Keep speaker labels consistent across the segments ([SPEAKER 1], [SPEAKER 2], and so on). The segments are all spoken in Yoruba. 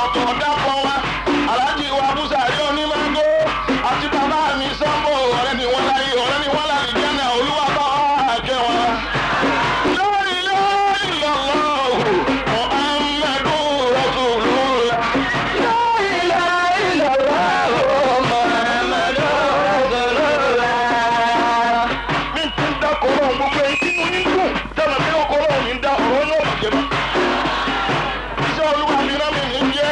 [SPEAKER 1] ọ̀tọ̀ dápọ̀ wa aláàjì wa búṣà yóò ní máńgó àti bàbá mi sọ́mbò ọ̀rẹ́ ni wọ́n láyé ọ̀rẹ́ ni wọ́n láyé jẹ́nà olúwa bá wà kẹ́ wọn. lórí lórí lọ́lọ́hù Muhammadu Rasulullah. lórí lórí lọ́lọ́hù Muhammadu Rasulullah. mi ti ń dákọ̀ ọ̀rọ̀ gbogbo ẹni tí mo ní dùn tẹ́lẹ̀ pé ọkọ̀ ọ̀rọ̀ mi ń dá ọ̀rọ̀ náà bàjẹ́ bá. iṣẹ́ olúwa mi rán mi ní jẹ́.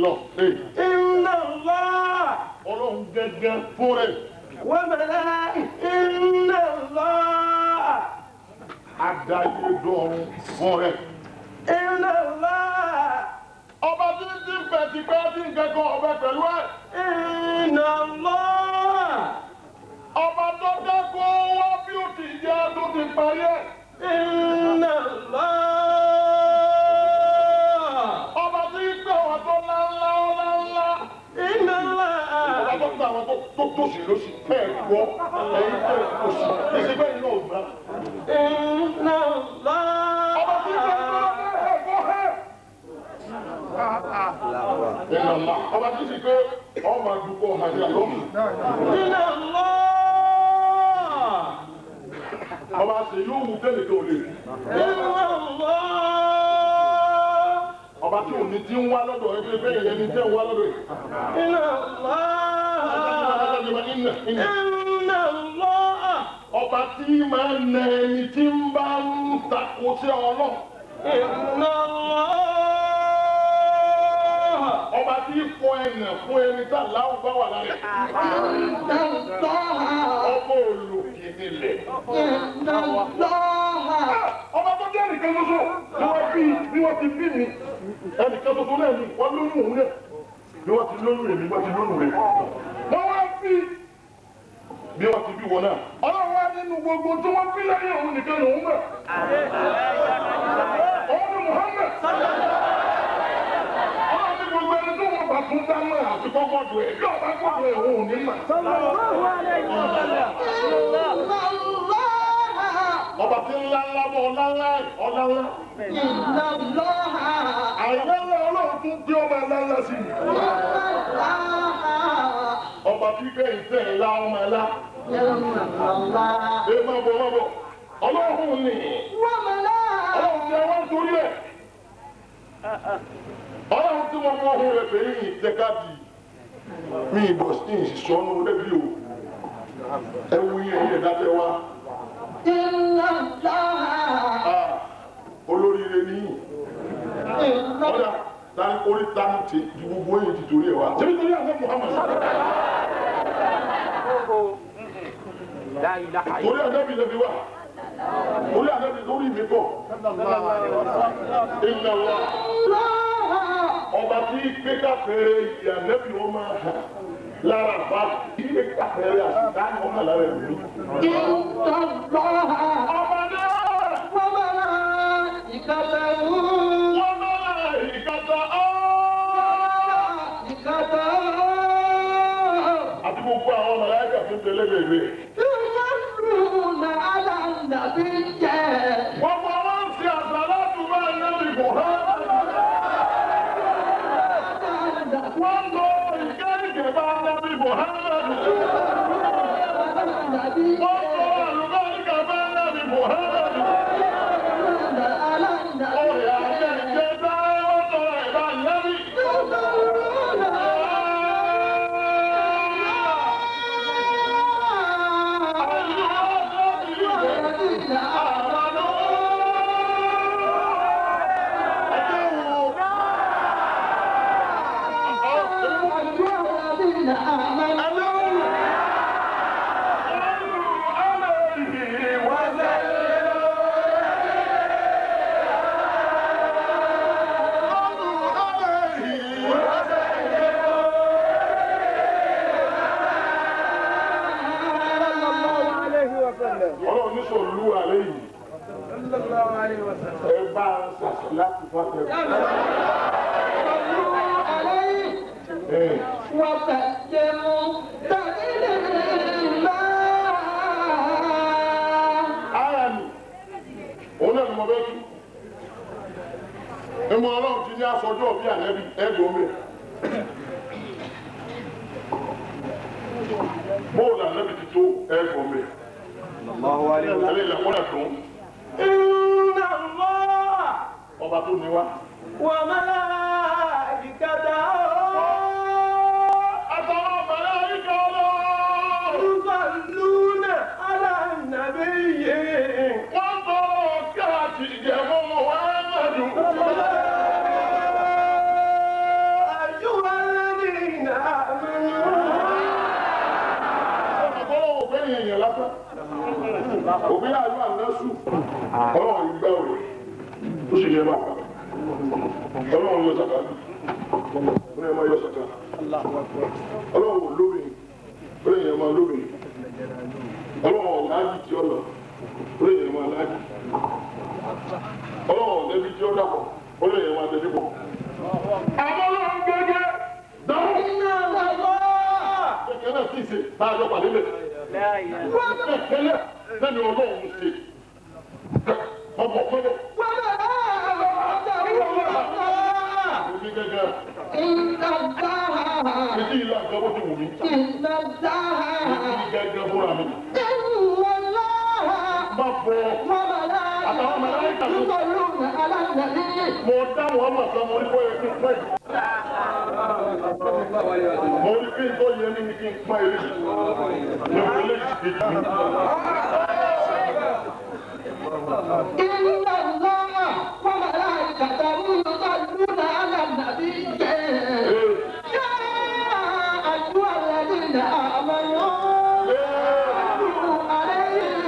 [SPEAKER 2] Inna Allah.
[SPEAKER 1] Ọlọ́run gẹ́gẹ́ fún rẹ̀.
[SPEAKER 2] Wa malaika. Inna Allah.
[SPEAKER 1] Adáyé dọ̀run fún rẹ̀.
[SPEAKER 2] Inna Allah.
[SPEAKER 1] Ọba tí ń tí ń bẹ̀ ti pẹ́ tí ń kẹ́kọ̀ọ́ ọbẹ̀ pẹ̀lú ẹ̀.
[SPEAKER 2] Inna Allah.
[SPEAKER 1] Ọba tó dákó wá bí ó ti jẹ́ tó ti parí ẹ̀.
[SPEAKER 2] Inna Allah.
[SPEAKER 1] Ọba tí ń pẹ̀ wọ́n tó ńláńlá ńláńlá.
[SPEAKER 2] Inna Allah.
[SPEAKER 1] Ọba tó pẹ̀ àwọn tó tòṣì lóṣì tẹ̀ gbọ́ ẹ̀yìn tẹ̀ tòṣì. Èsì bẹ́ẹ̀ ni náà gbà.
[SPEAKER 2] Inna Allah.
[SPEAKER 1] Ọba tí ń pẹ̀ ọba tí sì pé ọmọ àdúgbò àti àlọ́mù.
[SPEAKER 2] Inna Allah.
[SPEAKER 1] Ọba ṣe yóò mú tẹ́lẹ̀ tó lè.
[SPEAKER 2] Inna Allah.
[SPEAKER 1] Ọba tí ò ní tí ń wá lọ́dọ̀ ẹgbẹ́ bẹ́ẹ̀ yẹn ní tẹ́ ń wá lọ́dọ̀ ẹ̀.
[SPEAKER 2] Inna Allah. Inna Allah.
[SPEAKER 1] Ọba tí máa ń nà ẹni tí ń bá ń takò sí ọlọ́run.
[SPEAKER 2] Inna Allah.
[SPEAKER 1] Ọba tí fọ ẹnà fún ẹni tá láwù bá wà lára ẹ̀. Ọba olùkí nílẹ̀. Ọba tó jẹ́ ẹnìkan ṣoṣo ni wọ́n ti bí mi. Ẹnìkan ṣoṣo náà ni wọ́n lóyún òun náà. Bí wọ́n ti lóyún èmi, wọ́n ti lóyún rẹ̀. Wọ́n wá bí bí wọ́n ti bí wọn náà. Ọlọ́run wá nínú gbogbo tí wọ́n bí lẹ́yìn òun nìkan lòun mọ̀. Òun ni Muhammad. Ọlọ́run ní gbogbo ẹni tó wọ́n bá tún dá mọ́ àti kọ́kọ́dù ẹ̀. Bí ọba kọ́kọ́ ẹ̀ òun ní mà. Ọba tí ńlá ńlá bọ̀ ọ̀la ńlá ọ̀la ńlá. Àìlá ńlá ọlọ́run tún gbé ọba ńlá ńlá sí i. Ọba tí bẹ́ẹ̀ ìfẹ́ ńlá ọmọ ńlá. Ẹ má bọ̀ má bọ̀. Ọlọ́run ni. Ọlọ́run ti ẹ wá ń torí ẹ̀. Ọlọ́run tí wọ́n mọ ohun rẹ̀ pé yìí jẹ́ ká di mi ìbọ̀ sí ìsọnù lẹ́bí o. Ẹ wú yẹn yẹn dábẹ́ wá. Olóríire ní ọ̀dà tani orí tani ti ju gbogbo yìí ti torí ẹ̀ wá. Ṣé nítorí àwọn Muhammad? Torí ànábì lẹ́bi wá. Torí ànábì lórí mi bọ̀. Ìlànà ọba ọba tí gbé káfẹ́rẹ́ ìyànẹ́bí wọn máa hàn lára bá tí gbé káfẹ́rẹ́ àṣìká ni wọn hàn lára ẹ̀mí. ọba náà
[SPEAKER 2] wọ́n máa ìkàtà wú.
[SPEAKER 1] wọ́n máa ìkàtà
[SPEAKER 2] ìkàtà
[SPEAKER 1] àti gbogbo àwọn màláíkà tó ń tẹ̀lé bèbè.
[SPEAKER 2] lùnà alàǹdàbí jẹ́.
[SPEAKER 1] gbogbo wọn ń ṣe àsàlátù bá Ànábì Muhammad. wọ́n lọ ìkẹ́rìkẹ́ bá Ànábì Muhammad. wọ́n lọ àlùbáríkà bá Ànábì Muhammad. ọ̀rẹ́ àjẹjẹ bá wọ́n tọrọ ẹ̀ bá Ànábì. Ọlọ́run ní sọ̀lú àlẹ́ yìí. Ẹ bá ń sàṣẹ láti fọ́tẹ̀. Ara mi, òun náà ni mo bẹ́ tú. Ìmọ̀ Ọlọ́run ti ní aṣọjọ́ bí ànẹ́bí ẹ̀dùn mi. Bóòlù ànẹ́bí ti tó ẹ̀dùn mi. Alẹ́ ìlàkúnlẹ̀ fún.
[SPEAKER 2] Inna Allah
[SPEAKER 1] Ọba tó ní wá.
[SPEAKER 2] wa malaikatahu
[SPEAKER 1] Àtàwọn màláíkà Ọlọ́run.
[SPEAKER 2] yusalluna ala nabiyyi.
[SPEAKER 1] Wọ́n tọrọ káàkiri ìjẹ̀mú Muhammadu.
[SPEAKER 2] Ayyuhalladhina amanu.
[SPEAKER 1] Ọlọ́run ò fẹ́ yẹn lásán. Òbí àlọ́ àlọ́sù. Ọlọ́run ìgbà òwe. Ó sì yẹ máa. Ọlọ́run yọ sàkà. Ó yẹ máa yọ sàkà. Ọlọ́run ò lóbìn. Ó yẹ máa lóbìn. Ọlọ́run ò láàjì tí ó lọ. Ó yẹ máa láàjì. Ọlọ́run ò lẹ́bi tí ó dàpọ̀. Ó yẹ máa tẹ̀lé pọ̀. Àmọ́ Ọlọ́run gbẹ́gẹ́. Dáhùn.
[SPEAKER 2] Inna Allah
[SPEAKER 1] Kẹ̀kẹ́ náà sì ṣe bá a jọ pàdé lẹ̀. Kẹ̀kẹ́ náà lẹ́nu Ọlọ́run ṣe. Ọmọ kọ́lọ̀.
[SPEAKER 2] wa malaikatahu
[SPEAKER 1] Òbí gẹ́gẹ́.
[SPEAKER 2] inna Allah
[SPEAKER 1] Èdè ìlà àgbà bó ti wù mí.
[SPEAKER 2] inna Allah
[SPEAKER 1] Èdè gẹ́gẹ́ fúnra mi.
[SPEAKER 2] inna Allah
[SPEAKER 1] Má fọ.
[SPEAKER 2] وملائكته يصلون على النبي.
[SPEAKER 1] Mo dá Muhammad sọ mo ní kó yẹ kí n pẹ́. Mo ní kí n tó yẹ ní kí n pẹ́ eré. Mo ní ilé ìdíje mi.
[SPEAKER 2] إن الله وملائكته يصلون على النبي يا أيها الذين آمنوا صلوا عليه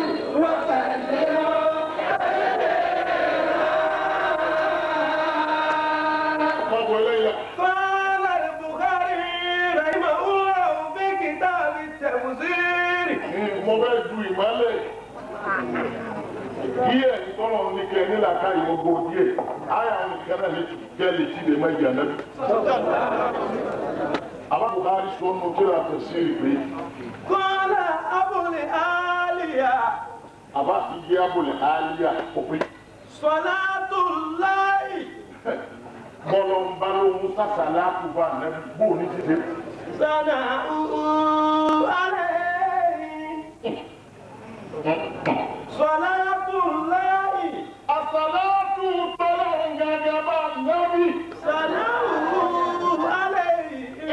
[SPEAKER 2] وسلموا
[SPEAKER 1] Ọmọ ẹlẹ́yà.
[SPEAKER 2] قال البخاري رحمه الله في كتاب التفسير
[SPEAKER 1] Mo fẹ́ du ìmọ̀lẹ̀. Díẹ̀ tọ́lọ̀ ní kẹ́ nílà ká ìwọ́gbó díẹ̀. Àyà àwọn ìkẹ́rẹ́ lè ti jẹ́ lè ti lè má ìjà náà. Àwọn Buhari sọ ọ́nù tí ra tẹ̀ sí ìpè.
[SPEAKER 2] قال أبو العالية
[SPEAKER 1] Àbá fi jẹ́ abúlé àlíyà òpin.
[SPEAKER 2] صلاة الله
[SPEAKER 1] Bọ́lọ̀ ń bá lóhun sàṣàlá àkùbá nẹ́bí bò ní títí.
[SPEAKER 2] ثناؤه عليه صلاة الله
[SPEAKER 1] Àṣàlátù tọ́lọ̀ ń gẹ́gẹ́ bá nẹ́bí.
[SPEAKER 2] ثناؤه عليه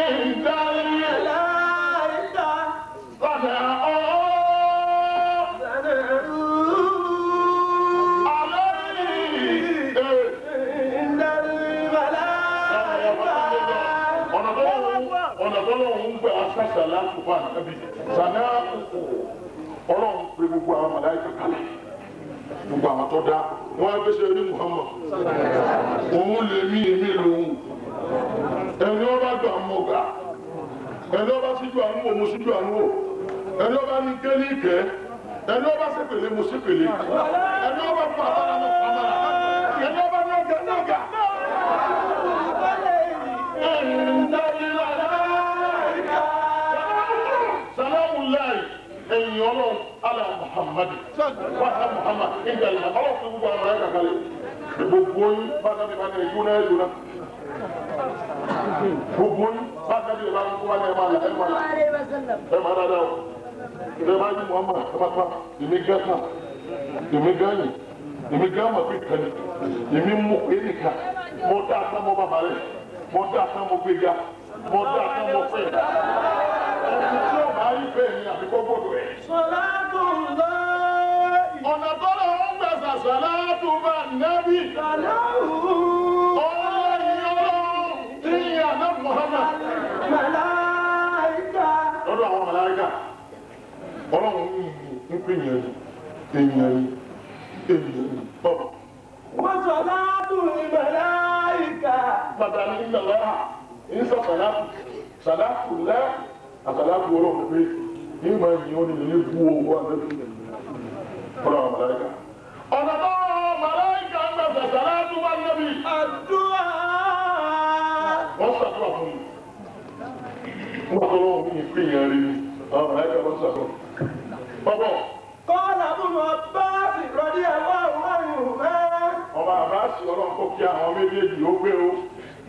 [SPEAKER 1] Ìdarí
[SPEAKER 2] ملائكة
[SPEAKER 1] padà ọ́.
[SPEAKER 2] عند الملائكة
[SPEAKER 1] Ọ̀nà tọ́lọ́run ń gbé aṣáṣà lákòókò ànábì. Sànà Ọlọ́run pé gbogbo àwọn màláíkà kalẹ̀. Gbogbo àwọn tó dá. Wọ́n á gbéṣẹ́ ní Muhammad. Òun lè mí èmi lòun. gbà ẹni ọba síjú àánú wò mo síjú àánú wò ẹni ọba ní ké ní ìkẹ́ ẹni ọba sépèlé mo sépèlé ẹni ọba fún abára mo fún abára ẹni ọba ní ọgá ní ọgá. salamu layi ẹ̀yin ọlọ́run ala muhammadu wàhálà muhammad ìgbàlè ọlọ́run fún gbogbo àwọn ọ̀rẹ́ kàkálẹ̀ gbogbo yín bá dábìí bá dábìí yúná ẹ̀ lóná gbogbo yín bá dábìí bá dábìí wà ní ẹ̀ máa la ẹ̀ máa la ẹ̀ máa dáadáa o ẹ̀ máa ní muhammad ẹ̀ máa pa èmi gán kan èmi gán yìí èmi gán mọ̀ pé kàn ní èmi mú pé nìkan mo dá àtàn mọ́ bàbá rẹ̀ mo dá àtàn mọ́ gbéga mo dá àtàn mọ́ pé ẹni tí ó máa rí bẹ́ẹ̀ ni àbíkọ́ gbọ́dọ̀ ẹ̀. ọ̀nà tó lọ ń gbẹ̀sà sàlátù bá nẹ́bí. lọ́dọ̀ àwọn màláíkà ọlọ́run ń pè yẹn èèyàn bọ́bọ̀.
[SPEAKER 2] wọ́n sọ láàbù màláíkà.
[SPEAKER 1] bàtà ní ìlànà ń sọ sàlátù lẹ́ àsàlátù ọlọ́run pé ní ìmọ̀ ẹ̀yìn ó ní ilé bú owó àbẹ́bí ọlọ́run àwọn màláíkà. ọ̀nà tó màláíkà ń gbẹ̀sẹ̀ sàlátù bá nẹ́bí.
[SPEAKER 2] àdúrà.
[SPEAKER 1] wọ́n ṣàdúrà fún mi. wọ́n tó lọ́wọ́ mi pè yẹn rí ni àwọn màláíkà wọ́n ṣàdúrà. bọ́bọ̀.
[SPEAKER 2] kọ́lá bùnú báàbì rọ̀dí ẹ̀wọ̀ wáyù mẹ́.
[SPEAKER 1] ọba àbáṣe ọlọ́run kó kí àwọn méjèèjì ó gbé o.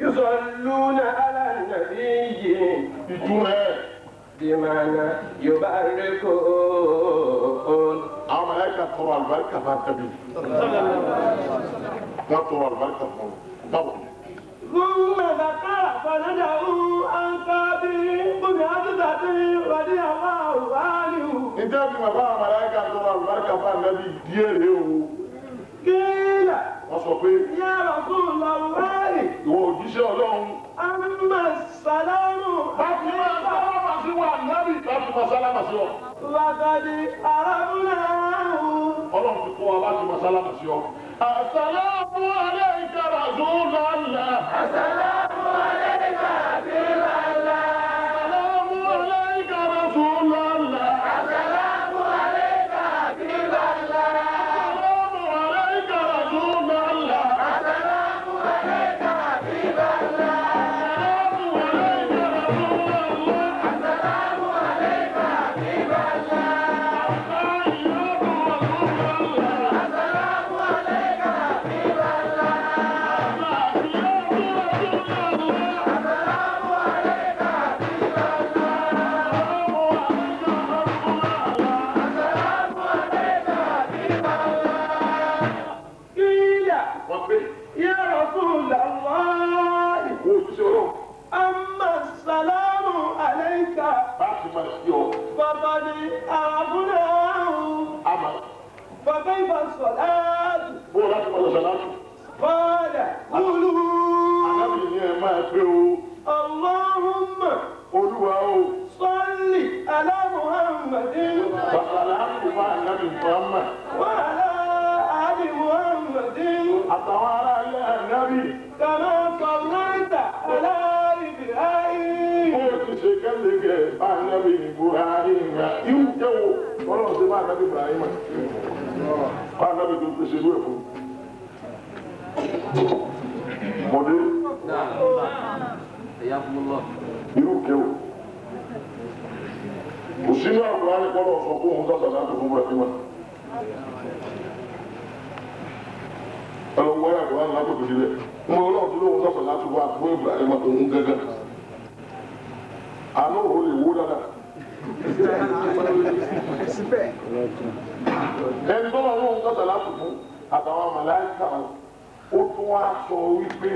[SPEAKER 2] yusalluna ala nabiyyi.
[SPEAKER 1] ìtumọ̀ ẹ̀.
[SPEAKER 2] bimana yubarikun.
[SPEAKER 1] àwọn màláíkà tọrọ àlùbáríkà bá tẹ̀lé. wọ́n tọrọ àlùbáríkà fún un. báwo.
[SPEAKER 2] ثم ذكر فندعه عن كابر بن عبدة رضي الله عنه.
[SPEAKER 1] ǹjẹ́ bí bàbá àwọn màláíkà tọrọ àlùbáríkà bá nàbí díẹ̀ rèé o.
[SPEAKER 2] قيل
[SPEAKER 1] wọ́n sọ pé
[SPEAKER 2] يا رسول الله
[SPEAKER 1] ìwọ òjíṣẹ́ ọlọ́run.
[SPEAKER 2] أما السلام
[SPEAKER 1] láti máa sálámà sí wa nàbí láti máa sálámà sí ọ.
[SPEAKER 2] وقد عرفناه.
[SPEAKER 1] ọlọ́run ti kọ́ wa láti máa sálámà sí ọ. Assalamu alayka Rasulallah.
[SPEAKER 2] السلام عليك حبيب الله.
[SPEAKER 1] Assalamu alayka Rasulallah.
[SPEAKER 2] السلام عليك حبيب الله.
[SPEAKER 1] Assalamu alayka Rasulallah.
[SPEAKER 2] السلام عليك حبيب الله.
[SPEAKER 1] Assalamu alayka Rasulallah.
[SPEAKER 2] السلام عليك حبيب الله. يا رسول الله أما السلام عليك فقد عرفناه. فكيف الصلاة؟ قال قولوا اللهم صل على محمد وعلى آل محمد كما صليت على إبراهيم.
[SPEAKER 1] Mọ̀dé irú kéwò kò sínú àgbà ní kọ́lọ̀ sọ fún òun sọ́sọ̀ láti fún búrẹ́kì mọ́. Ẹlọ́wọ́ yà kọ́lá ńlá kòtò sílẹ̀ mo lọ́wọ́ tí lóun sọ́sọ̀ láti wá fún Ibrahim òun gẹ́gẹ́. Àánú òun lè wó dáadáa. Ẹni tó lọ lóun sọ́sọ̀ láti fún àtàwọn màláíkà ó tún wá sọ wípé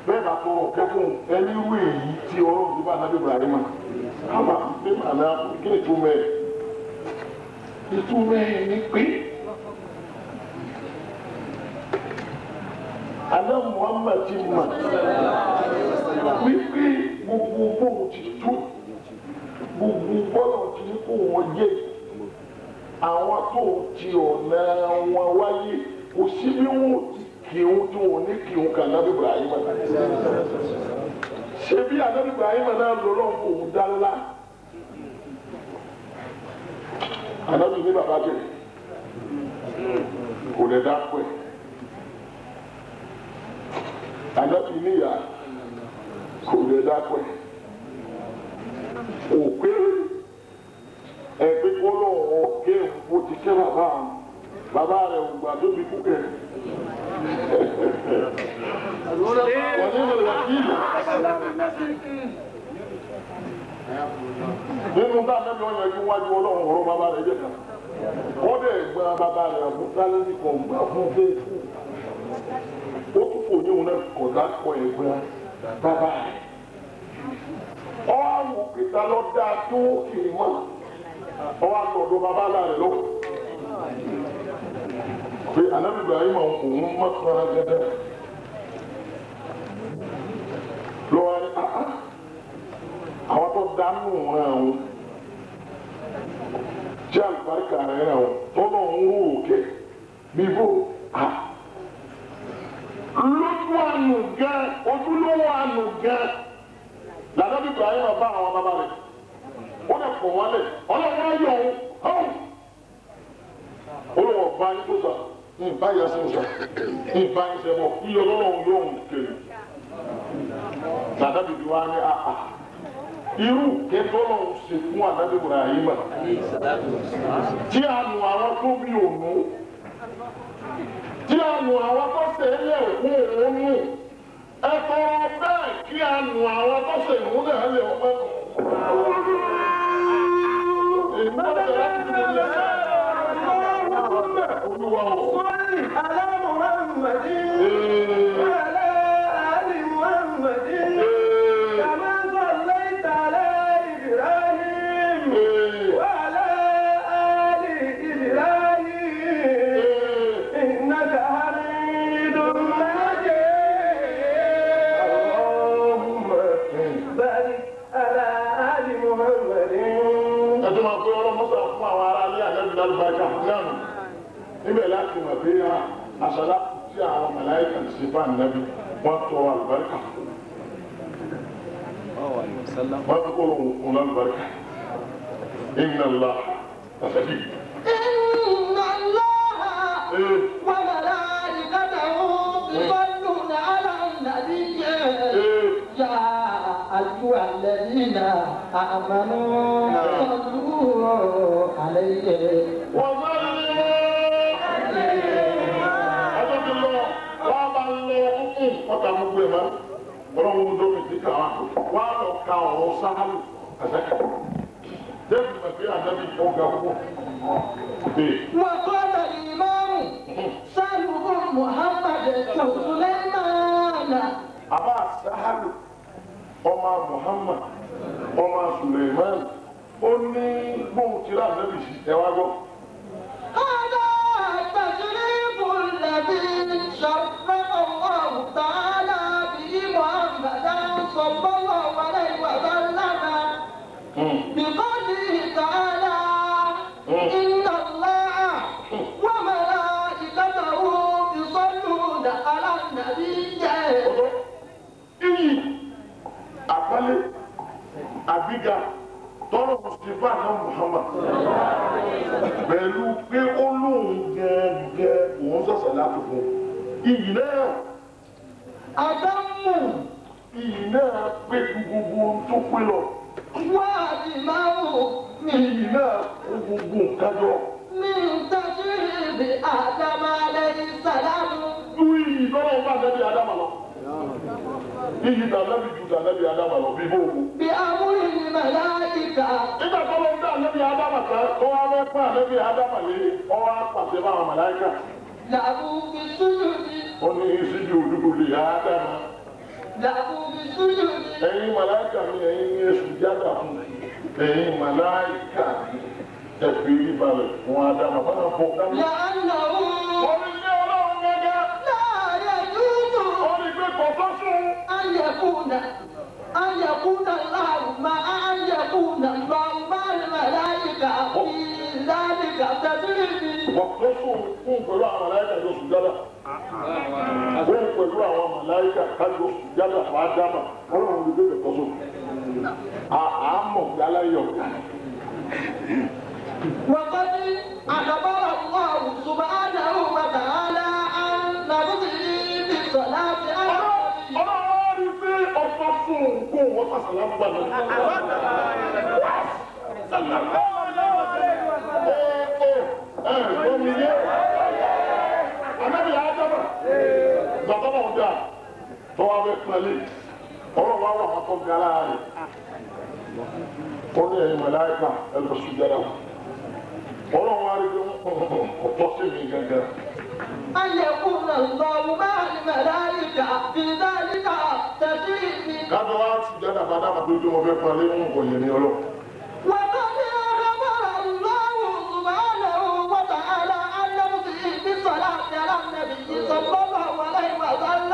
[SPEAKER 1] bẹ́ẹ̀ bá tọrọ kẹ́kùn ẹni wí èyí tí ọlọ́run ti bá nábì Ibrahim àmà pé màná kí ni ìtumọ̀ ẹ̀ ni pé àná Muhammad ti mà wípé gbogbo bóun ti tó gbogbo bọ́lọ̀ ti ní kó wọ́n yẹ àwọn tó ti ọ̀nà wọn wáyé kò sí bí wọ́n ti kìún tí wọn ní kìún kan nábì Ibrahim ṣe bí Ànábì Ibrahim náà lọ́lọ́run kò ń dá ńlá. Ànábì ní bàbá jẹ kò lè dá pẹ́. Ànábì níyà kò lè dá pẹ́. Òpè ẹgbẹ́ kọ́lọ́wọ́ kéwù bó ti kẹ́ bàbá rẹ̀ ò gbà tóbi kúkẹ́. Wọ́n ní ìwà kílì. Nínú bá Ànábì wọn yẹn wájú Ọlọ́run ọ̀rọ̀ bàbá rẹ̀ jẹ́ kan. Wọ́n dẹ̀ gba bàbá rẹ̀ fún sálẹ́sì kan gbà fún bẹ́ẹ̀. Ó tún fò yíwọ̀n náà kọ̀dá kọ ẹ̀gbọ́n bàbá rẹ̀. Ọwọ́ àwọn òkèta lọ dá tó kiri mọ́. Ọwọ́ àtọ̀dọ̀ bàbá rẹ̀ lọ. Pé Ànábì Ibrahim òun mọ́kànlá gẹ́gẹ́. Lọ́wọ́ ni àwọn tó dánú wọn àwọn tí àlùbáríkà rẹ̀ rẹ̀ wọn tó lọ ń wò òkè bíbó lójú àánú gan ojúlówó àánú gan l'Ànábì Ibrahim bá àwọn bàbá rẹ̀ ó lè pọ̀ wọ́n lẹ̀ ọlọ́wọ́ ayọ̀ ọ̀hún olùwọ̀ bá yín tó sà ìbá yẹn sọ ìbá yẹn sẹ́bọ̀ iyọ̀ lọ́wọ́ yóò ń kéré l'Ànábì bí wàá ní àhà. Irú kẹtọ́lọ̀ ṣe fún Ànábì Ibrahim tí a nù àwọn tó bí òun tí a nù àwọn tó ṣe é lẹ̀ fún òun nù ẹ̀tọ́ bẹ́ẹ̀ kí a nù àwọn tó ṣe ìhun náà lè ọmọ nù. Èmi náà ṣe láti fi lè ṣe olúwa o. Níbẹ̀ láti mọ̀ pé àṣàlá tí àwọn màláíkà ti ṣe bá nàbí wọ́n tọrọ àlùbáríkà. Wọ́n fi kó lóhùn kún lálùbáríkà. Inna Allah àṣàbí.
[SPEAKER 3] Inna Allah wa malaikatahu yusalluna ala nabiyyi ya ayyuhalladhina amanu sallu alayhi wa
[SPEAKER 1] ọ̀tá gbogbo ẹ̀ máa ọlọ́run ń dómi sí káwá wá lọ ka ọ̀rọ̀ sáálù àtẹ́kẹ́ dẹ́bi màbí ànábì ọ̀gá púpọ̀.
[SPEAKER 3] وقال الإمام سهل بن محمد سليمان.
[SPEAKER 1] àbá sáálù ọmọ Muhammad ọmọ Suleiman ó ní gbóhùn tíra ànábì sí ẹ wá gbọ́.
[SPEAKER 3] هذا التشريف الذي شرف الله تعالى به محمدا صلى الله عليه وسلم بقوله تعالى إن الله وملائكته يصلون على النبي.
[SPEAKER 1] iyì àpálẹ́ àgbéga tọrọ mùsùlùmí náà Muhammad pẹ̀lú pé ó lóun gẹ́gẹ́ òun sọ̀sọ̀ láti fún iyì náà
[SPEAKER 3] Adamu
[SPEAKER 1] iyì náà pé gbogbo tó pé lọ
[SPEAKER 3] wá ìmáwò
[SPEAKER 1] iyì náà ó gbogbo nǹkan jọ.
[SPEAKER 3] ní tàṣírí Ádámù alayhi sàlámù.
[SPEAKER 1] ju iyì tọ́lọ́ bá nẹ́bí Ádámù lọ iyì tànẹ́bí ju tànẹ́bí Ádámù lọ bí bóòwò.
[SPEAKER 3] bí amúrí ni màláìkà.
[SPEAKER 1] nígbà tó ló ń dá ànẹ́bí Ádámù kan ó wá fẹ́ pín ànẹ́bí Ádámù lé ọ wá pàṣẹ báwọn màláìkà.
[SPEAKER 3] làbù fi sújúdì.
[SPEAKER 1] ó ní ìṣíjú òdúdú lè Ádámù.
[SPEAKER 3] làbù fi sújúdì.
[SPEAKER 1] ẹ̀yin màláìkà mi ẹ̀yin ní èṣù jáde fún ẹ̀yin màláìkà ẹ̀fì ìbàlẹ̀ fún Ádámù fún àpò dáná.
[SPEAKER 3] làánà ó.
[SPEAKER 1] ó ní ilé ọlọ́run gẹ́gẹ́.
[SPEAKER 3] láàyè dúdú.
[SPEAKER 1] ó ní pé kò tó sùn.
[SPEAKER 3] ayẹkúnà láàrúmà ayẹkúnà lọ́ọ̀mà màláìkà fi láàrínkà tẹ̀sírí mi.
[SPEAKER 1] kò tó sùn fún pẹ̀lú àwọn màláìkà yóò sùn jáde. wọ́n pẹ̀lú àwọn màláíkà kájọ yàtọ̀ fún ádámà ọlọ́run ló bẹ̀rẹ̀ kọ́sọ́ àmọ̀ yálàyọ̀.
[SPEAKER 3] وقد أخبر الله سبحانه وتعالى عن نبيه بالصلاة على النبي.
[SPEAKER 1] ọlọ́run rí pé ọ̀pọ̀ fún kó wọ́n pàṣẹ lágbà náà. Ànábì Ádámù gbàtọ́nà ọ̀dà tọ́wọ́ abẹ́ pẹ̀lú ọ̀rọ̀ wa wà wọ́n tó gara rẹ̀ ó ní ẹ̀yin màláíkà ẹ̀lọ́ sùjádà ọ̀rọ̀ wa rí ọ̀tọ́ sí mi gẹ́gẹ́.
[SPEAKER 3] أن يكون الله مع الملائكة في ذلك تشريف.
[SPEAKER 1] kájọ wa sùjádà bàdá àbúrò tó wọ́n fẹ́ pẹ̀lú ń kò yẹ ní ọlọ́.
[SPEAKER 3] وقد أخبر الله سبحانه وتعالى عن نفسه بالصلاة على النبي صلى الله عليه وسلم.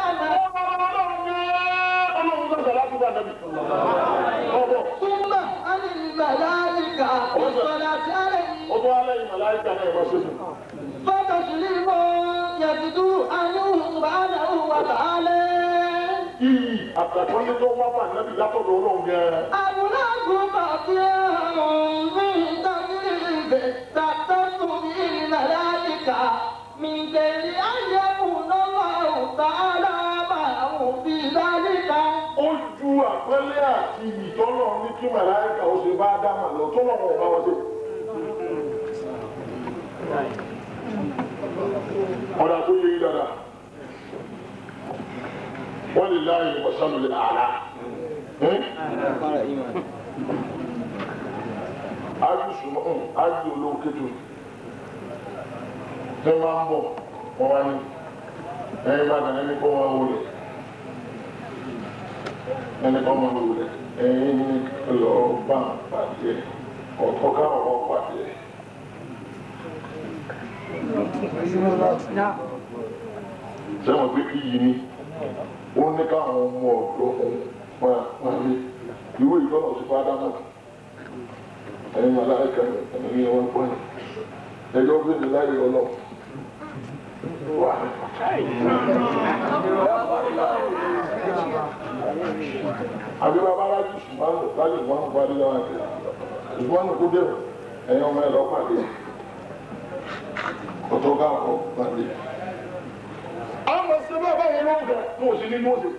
[SPEAKER 3] ثم عن الملائكة بالصلاة عليه. فتسليم يجد عنه سبحانه وتعالى.
[SPEAKER 1] àtàkùnrin tó wá bá nàbì látọ̀dọ̀ ọlọ́run yẹn.
[SPEAKER 3] أبلغ قصير من تجريب تختص به الملائكة من غير أن يكون الله تعالى معه في ذلك.
[SPEAKER 1] ó ju àpẹẹrẹ àti ìtọ́lọ̀ ní kí màláíkà ó ṣe bá dá màlọ tọ́lọ̀ wọn bá wọn ṣe. ọ̀dà tó yẹ yí dáadáa wọ́n lè láàyè ìwọ̀sánù lè àlá. ájú olówó kéjù tí wọ́n máa ń bọ̀ wọ́n wá ní ẹ̀yìn bá dàn ẹni kọ́ wọn wọlé ẹni kọ́ wọn wọlé ẹ̀yìn ní lọ bá pàdé ọ̀tọ́ káwọn wọn pàdé. sẹ́wọ̀n pé kí yìí ni ó ní káwọn ọmọ ọ̀dọ́ wọn ní ìwé ìtọ́nà sí fún ádámù ẹ̀yin màláíkà ẹ̀yin wọn pọ̀ ẹjọ́ bí ní láyé ọlọ́ wà. àbí bàbá alájú ṣùgbọ́n láyé wọn kó adé lọ́wọ́ àti ṣùgbọ́n kó dé ẹ̀yin ọmọ ẹ̀rọ pàdé ọ̀tọ̀ káwọn pàdé. àwọn ọ̀sẹ̀ bá báwọn ló ń bẹ̀ tó o sì ní ní òsè.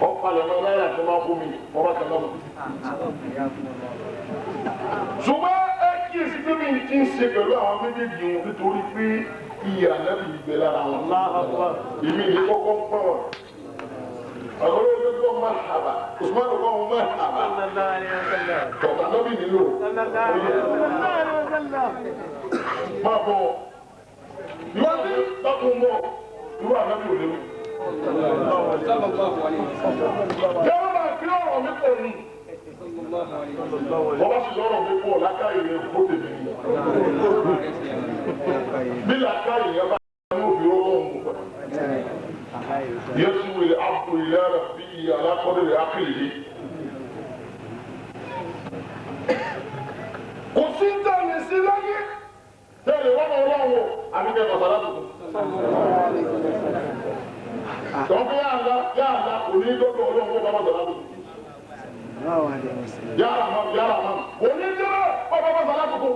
[SPEAKER 1] ọ̀pàlẹ̀ ọmọ náírà tó máa fún mi wọ́n bá tẹ̀lé ọmọ. ṣùgbọ́n ẹ kíyèsí pé mi ti ń ṣe pẹ̀lú àwọn méjèèjì wọn nítorí pé iye ànábì ìgbẹ́ lára wọn. èmi ní kọ́kọ́ ń pọ̀ wọn. àwọn olóògbé tó máa hàbà Usman kọ́ wọn máa hàbà. tọ̀tà ànábì nílò. máa bọ̀ wọ́n ti dákun mọ́ irú ànábì ò léwu. yẹ́n máa fi ọ̀rọ̀ mi pọ̀ ní. wọ́n bá sì lọ́rọ̀ mi pọ̀ lákàyè rẹ̀ kó tèmi ní. bí làkàyè yẹn bá ní òbí ọlọ́run mú. yẹ́sù wèlé àpò ìlera bí alákọ̀ọ́dẹ̀ rẹ̀ ákìlì yìí. kò sí ń tẹ̀lé sí láyé tẹ̀lé wọ́n mọ̀ ọlọ́run àbí kẹ́ kọ̀ọ̀tà látòkù. tọ́kí yàrá kò ní dọ́dọ̀ ọlọ́run kó bá bá sọ̀rọ̀ látòkù. yàrá mam kò ní dọ́dọ̀ kó bá bá sọ̀rọ̀ látòkù.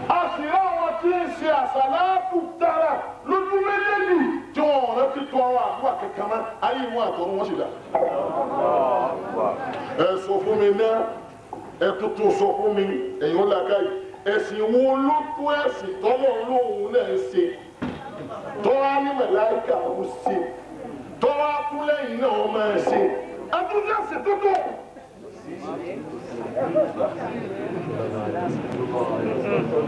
[SPEAKER 1] a sì ráwọn tí ń ṣe àṣàlátù tààrà lójú méjèèjì tí wọn ò rántí tó àwọn àdúrà kankan mọ́ ayé wọn àtọ̀run wọn sì dà. ẹ sọ fún mi náà ẹ tuntun sọ fún mi ẹ̀yin làkàyè ẹ̀sìn wo ló tó ẹ̀sìn tọ́lọ̀ lóhùn náà ń ṣe tọ́wá ní màláíkà ń ṣe tọ́wá kún lẹ́yìn náà wọ́n máa ń ṣe ẹtúndé ẹ̀sìn tuntun.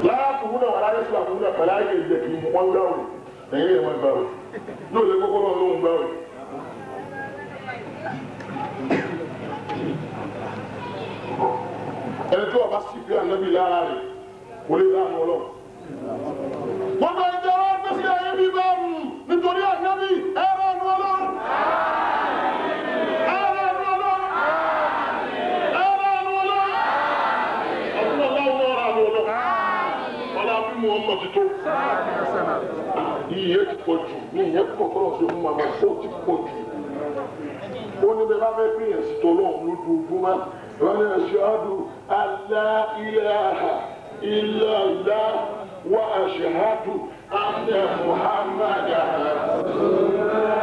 [SPEAKER 1] láàbùkún náà wà láyé sí àbúrò náà màláíkà ìjẹ kì í mú wọn gbáwò ẹ̀yin lè wọn gbáwò yóò lé kókó náà lóhùn gbáwò. ẹni tí wọ́n bá sì fi ànábì lára rẹ̀ kò lè dáhùn ọlọ́run. wọ́n bá jẹ́ wọ́n gbé sí ayé bí bẹ́ẹ̀rù nítorí ànábì ẹ̀rọ ẹnu ọlọ́run. ẹ̀rọ ẹnu ọlọ́run. ẹ̀rọ ẹnu ọlọ́run. ọ̀tún ọlọ́run mú ọmọ tuntun. Iye ti pọ̀ jù ní ìyẹn pọ̀ kọ́ lọ́sọ̀ fún màmá ó ti pọ̀ jù. Ó ní bẹ́ẹ̀ bá fẹ́ pín yẹn sí tọ́lọ́run lójoojúmọ́. Wọ́n ní ashhadu an la ilaha illallah wa ashhadu anna Muhammadan rasulullah.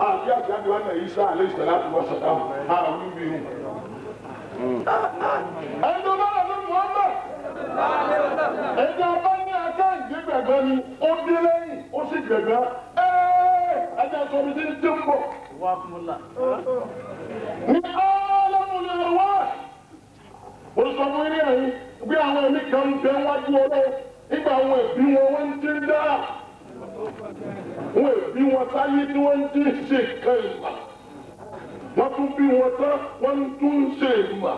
[SPEAKER 1] Àti àjáde wa náà Isa alayhi salatu wa salam àwọn ìbí hù. Ẹjọ́ bá wà ní Muhammad. Ẹjọ́ bá ní aká ìgbẹ́gbẹ̀gbẹ́ ni ó dé lẹ́yìn ó sì gbẹ̀gbẹ́. Ẹjọ́ sọ mi ti ń dé ń bọ̀. Ní alamul arwah. Olùsọ̀fún ilé ẹ̀yìn bí àwọn ẹ̀mí kan ń bẹ wájú ọlọ́ nígbà àwọn ẹ̀bí wọn wọ́n ń dín dá. Wọ́n ẹ̀bí wọn táyé tí wọ́n ń dín ṣe nǹkan ìmà. Wọ́n tún bí wọn tán wọ́n tún ń ṣe ìmà.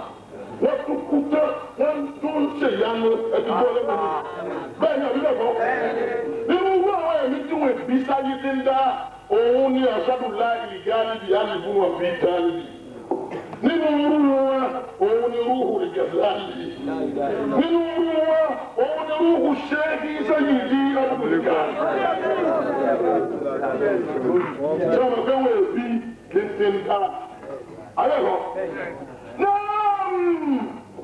[SPEAKER 1] Wọ́n tún kú tán wọ́n tún ń ṣe ìyanu ẹ̀dùnkọ́ lẹ́nu. Bẹ́ẹ̀ ni àbílẹ̀ kọ́. Nínú irú àwọn ẹ̀mí tí wọ́n ẹ̀bí sáyé tí ń dá òun ni ashhadu la ilaha illallah wọn fi dá níbi. Nínú irú wọn òun ni rúhù ìjẹ̀láàlì. Nínú irú wọn òun ni rúhù ṣéèkì Sayyidi Abubakar. Sọ̀rọ̀ pé wọ́n èbí kéńté ń dára. Ayé lọ.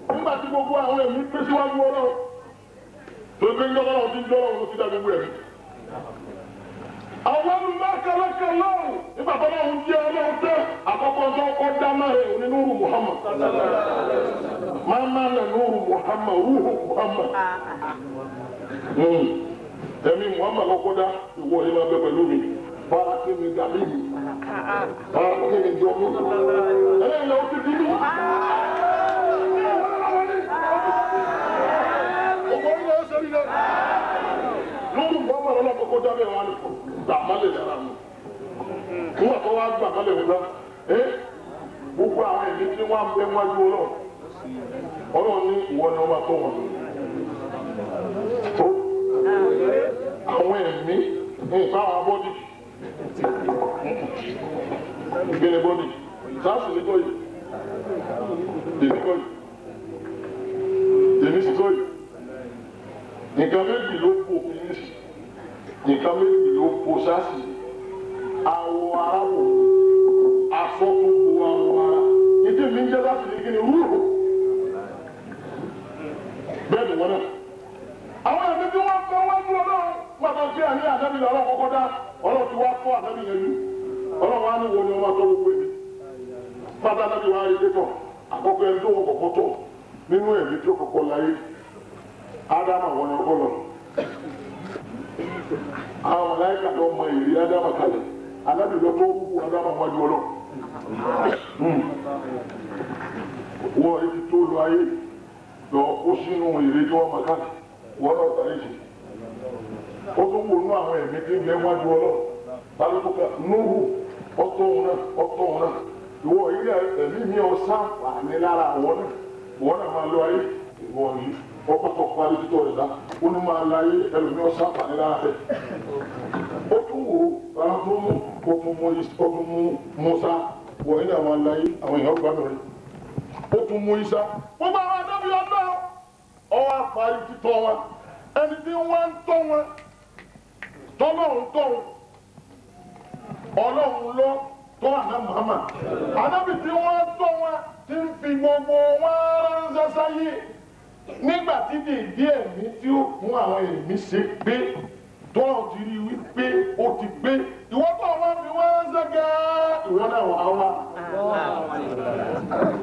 [SPEAKER 1] Nígbà tí gbogbo àwọn ẹ̀mí pé síwájú ọlọ́run. Tó gbé ń jọ́ ọlọ́run tí ń jọ́ ọlọ́run ló ti dá gbogbo ẹ̀mí. Àwọn olùmọ̀kànlọ́kàn lọ́rùn nígbà tó náà ń jẹ́ ọlọ́run tẹ́ àkọ́kọ́ tó kọ́ dáná rẹ̀ òní Nuru Muhammad. Máma nà Nuru Muhammad, Ruhu Muhammad. Ẹ̀mí Muhammad lọ́kọ́ dá ìwọ ni máa bẹ pẹ̀lú mi. Bára kí mi gàmí mi. Bára kí mi jọ mi. Ẹlẹ́yìn lọ́wọ́ ti di mí. Ọgbọ́n ní wọ́n sọ nílẹ̀. Nuru Muhammad lọ́kọ́ kọ́ dá bẹ́ẹ̀ wá ní kọ́. Gbàmálẹ̀ dára mi. Nígbà tó wá gbàmálẹ̀ wò náà, gbogbo àwọn ẹ̀mí tí wọ́n ń bẹ wájú ọlọ́run. Ọlọ́run ní ìwọ ni wọ́n máa tó wọn. Àwọn ẹ̀mí nǹkan àwọn bọ́dì. Ìgbẹ́lẹ̀ bọ́dì. Sáàsì ní kọ́yì. Dèmí kọ́yì. Dèmí sí kọ́yì. Nǹkan méjì ló kó òfin sí. Nǹkan méjì ló kó sáàsì. Àwọ̀ ara wò. Afọ́kùnkùn àwọ̀ ara. Ìdí mi ń jẹ́ láti ní kí ni rúrù. Bẹ́ẹ̀ ni wọ́n náà. Àwọn ẹ̀mí tí wọ́n fẹ́ wájú ọlọ́run pàtó sí àní àdábì lọ́rọ̀ kọ́kọ́ dá ọlọ́run ti wá fọ́ àdábì yẹn lú. Ọlọ́run wá ní wo ni wọ́n máa tọ́ gbogbo èmi. Pátá àdábì wá rí létọ̀ àkọ́kọ́ ẹni tó wọ́n kọ̀kọ́ tọ̀ nínú ẹ̀mí tó kọ̀kọ́ láyé. Ádámà wọn ni ọkọ lọ. Àwọn màláíkà lọ mọ èrè Ádámà kalẹ̀. Àdábì lọ tó rúkú Ádámà wájú ọlọ́run. Wọ́n èyí tó lọ ayé lọ kó sínú èrè tí wọ́n máa ká wọ́n náà tàyè sí. Ó tún wò nú àwọn ẹ̀mí tí ń bẹ wájú ọlọ́run. Tálókò ká Núhù ọtọ́ òun náà. Ìwọ ilé ẹ̀mí mi ò sáǹfààní lára àwọn náà. Wọ́n náà máa lọ ayé ìwọ̀n yìí. Ọkọ̀ tó parí títọ́ rẹ̀ dá. Ó ní máa la ayé ẹlòmí ò sáǹfààní lára rẹ̀. Ó tún wò ó tó mú Musa wọ̀ ní àwọn aláyé àwọn èèyàn gbádùn rẹ̀. Ó tún mú Isa. Gbogbo àwọn adábí ọdọ́ ọwọ́ àparí títọ́ wọn. Ẹni tí wọ́n ń tọ́ wọn tọ́lọ́run tọ́ wọn. Ọlọ́run lọ tọ́ àná Muhammad. Adábí tí wọ́n tọ́ wọn ti ń fi gbogbo wọn ránṣẹ́ sáyé. Nígbà tí dèdé ẹ̀mí tí ó fún àwọn ẹ̀mí ṣe gbé tọ́lọ̀ ti rí wípé ó ti gbé. Ìwọ́n tó wọ́n fi wọ́n ránṣẹ́ gẹ́ẹ́ ìwọ́n náà wà á wá.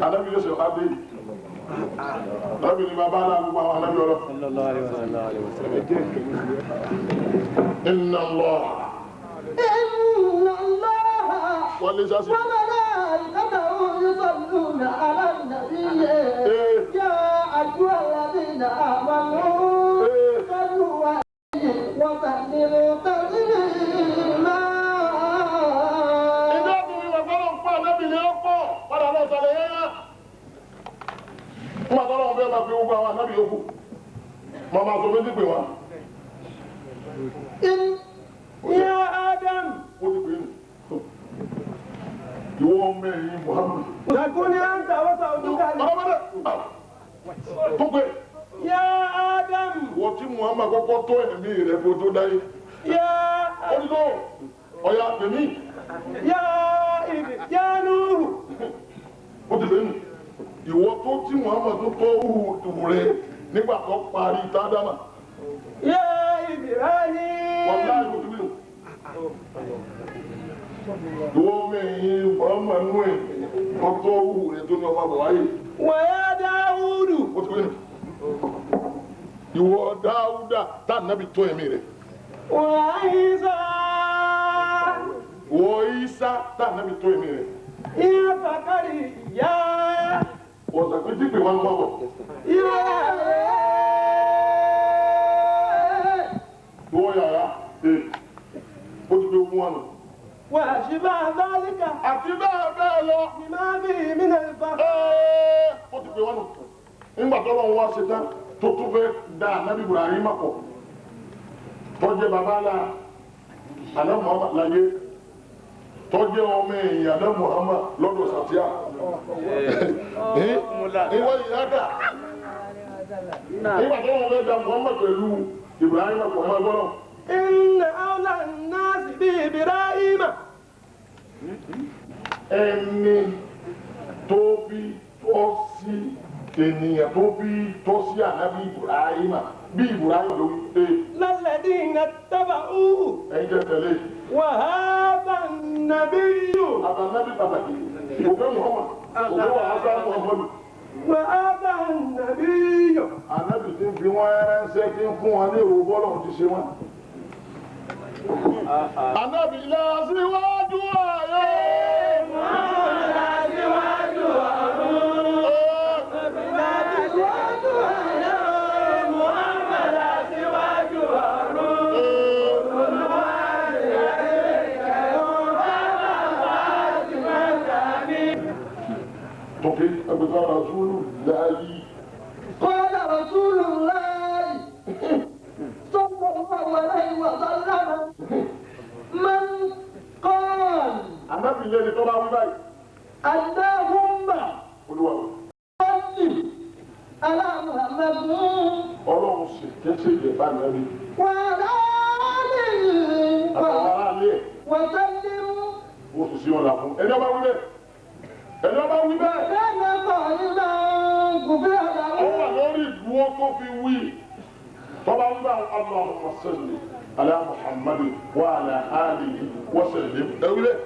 [SPEAKER 1] Adábí yóò ṣe ọ̀ká dé. Adábí ni bàbá náà gbogbo àwọn adábí ọlọ́. Inna Allah. وللملائكة يصلون على النبي يا أيها الذين آمنوا صلوا عليه وسلموا تسليما. إذا كنت وصلوا فعلا باليوم فلا نصل إلينا. ما صلوا بما في وقوع النبي يوكو. ما صلوا بما يا آدم. ìwọ mẹ́rin Muhammad.
[SPEAKER 2] Takuni anta wa zawjuka
[SPEAKER 1] ọlọ́mọdé tó pé.
[SPEAKER 2] يا آدم
[SPEAKER 1] wọ́n tí Muhammad kọ́kọ́ tó ẹ̀mí rẹ̀ kó tó dáyé.
[SPEAKER 2] يا
[SPEAKER 1] ó ní tó ọ̀yà tèmi.
[SPEAKER 2] يا نور
[SPEAKER 1] ó ti lẹ́nu ìwọ tó tí Muhammad tó tọ́ òhù rẹ̀ nígbà tó parí tádàmà.
[SPEAKER 2] يا إبراهيم
[SPEAKER 1] wọ́n láì kó tó lẹ́nu. ìwọ mẹ́yìn Muhammad nú ẹ̀ tó tọ́ òhù rẹ̀ tó ní ọmọ bọ̀ wáyé.
[SPEAKER 2] ويا داود
[SPEAKER 1] ó ti lẹ́nu. ìwọ Dáúdà tá nàbì tó ẹ̀mí rẹ̀.
[SPEAKER 2] وعيسى
[SPEAKER 1] ìwọ Ìsá tá nàbì tó ẹ̀mí rẹ̀.
[SPEAKER 2] يا زكريا
[SPEAKER 1] ọ̀sẹ̀ pé tí pè wá ń bọ̀ bọ̀.
[SPEAKER 2] يا
[SPEAKER 1] ìwọ Yàyà ó ti pé ogún wọn nù.
[SPEAKER 2] وأشبه ذلك
[SPEAKER 1] àti bẹ́ẹ̀ bẹ́ẹ̀ lọ.
[SPEAKER 2] بما فيه من الفقر
[SPEAKER 1] ó ti pè wá nù. nígbà tó lọ́wọ́ wá ṣe tán tó tún fẹ́ da ànábì Ibrahim pọ̀ tọ́jú bàbá la àná Muhammad láyé tọ́jú ọmọ èèyàn àná Muhammad lọ́dọ̀ sàtíà. ìwọ ìyá dà nígbà tó lọ́wọ́ fẹ́ da Muhammad pẹ̀lú Ibrahim pọ̀ ọmọ ẹgbọ́n náà.
[SPEAKER 2] إن أولى الناس بإبراهيم
[SPEAKER 1] ẹni tó bí tọ́ sí ènìyàn tó bí tọ́ sí ànábì Ibrahim bí Ibrahim ló dé
[SPEAKER 2] للذين اتبعوه
[SPEAKER 1] ẹ̀yin jẹ́ tẹ̀lé
[SPEAKER 2] وهذا النبي
[SPEAKER 1] àtànábì pàtàkì òfé Muhammad òfé wàhálà Muhammad
[SPEAKER 2] وهذا النبي
[SPEAKER 1] ànábì tí ń fi wọ́n ránṣẹ́ tí ń fún wọn ní èrò bọ́lọ̀ ti ṣe wọ́n. ànábì lọ síwájú ayé. Tọ́kí ẹgbẹ̀ta rasúlù láàyè.
[SPEAKER 3] قال رسول الله صلى الله عليه وسلم من قال
[SPEAKER 1] ànábì lẹ́ni tó bá wí báyìí.
[SPEAKER 3] اللهم
[SPEAKER 1] olúwa
[SPEAKER 3] صل على محمد
[SPEAKER 1] ọlọ́run sì kéṣe ìjẹ̀bá nàbí.
[SPEAKER 3] وعلى آله
[SPEAKER 1] àtàwọn aráàlú ẹ̀
[SPEAKER 3] وسلم
[SPEAKER 1] wọ́n sì sí ọ̀la fún. ẹni ọba wí bẹ́ẹ̀. ẹni ọba wí bẹ́ẹ̀.
[SPEAKER 3] كان قائلا غفر
[SPEAKER 1] ó
[SPEAKER 3] له
[SPEAKER 1] wà lórí ìdúró tó fi wí. tọ́ba wí báyìí Allahumma salli ala Muhammadin wa ala alihi wa sallim. ẹ wí bẹ́ẹ̀.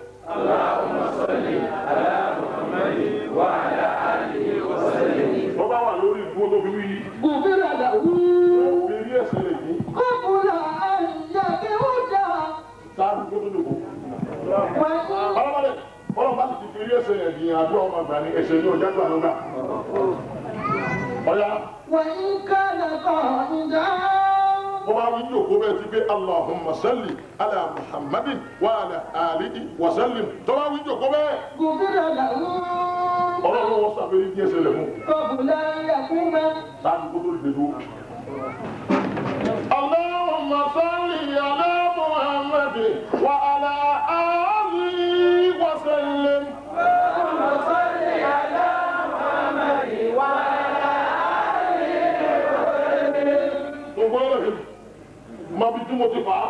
[SPEAKER 1] tọ́ba wà lórí ìdúró tó fi wí.
[SPEAKER 3] غفر له
[SPEAKER 1] fèrè ẹ̀sẹ̀ lè ní.
[SPEAKER 3] قبل أن يموت
[SPEAKER 1] sáájú tó tó dòkó.
[SPEAKER 3] وإن
[SPEAKER 1] ọlọ́mọdé ọlọ́mọdé ti fi fèrè ẹ̀sẹ̀ yẹn gbìyànjú àdúrà ọmọ àgbà ní ẹ̀sẹ̀ ní ọjà gbà lọ́gbà. ọ̀ya
[SPEAKER 3] وإن كان قائدا
[SPEAKER 1] wọ́n bá wí jòkó bẹ́ẹ̀ ti pé Allahumma salli ala Muhammadin wa ala alihi wa sallim. tọ́ bá wí jòkó bẹ́ẹ̀.
[SPEAKER 3] غفر له
[SPEAKER 1] ọlọ́run wọ́n sàbẹ̀rẹ̀ díẹ̀ ṣẹlẹ̀ fún.
[SPEAKER 3] قبل أن يقوم
[SPEAKER 1] sáájú tó tó dìde dúró. Allahumma salli ala Muhammadin wa ala alihi wa sallim. Mabi tí mo ti fà á.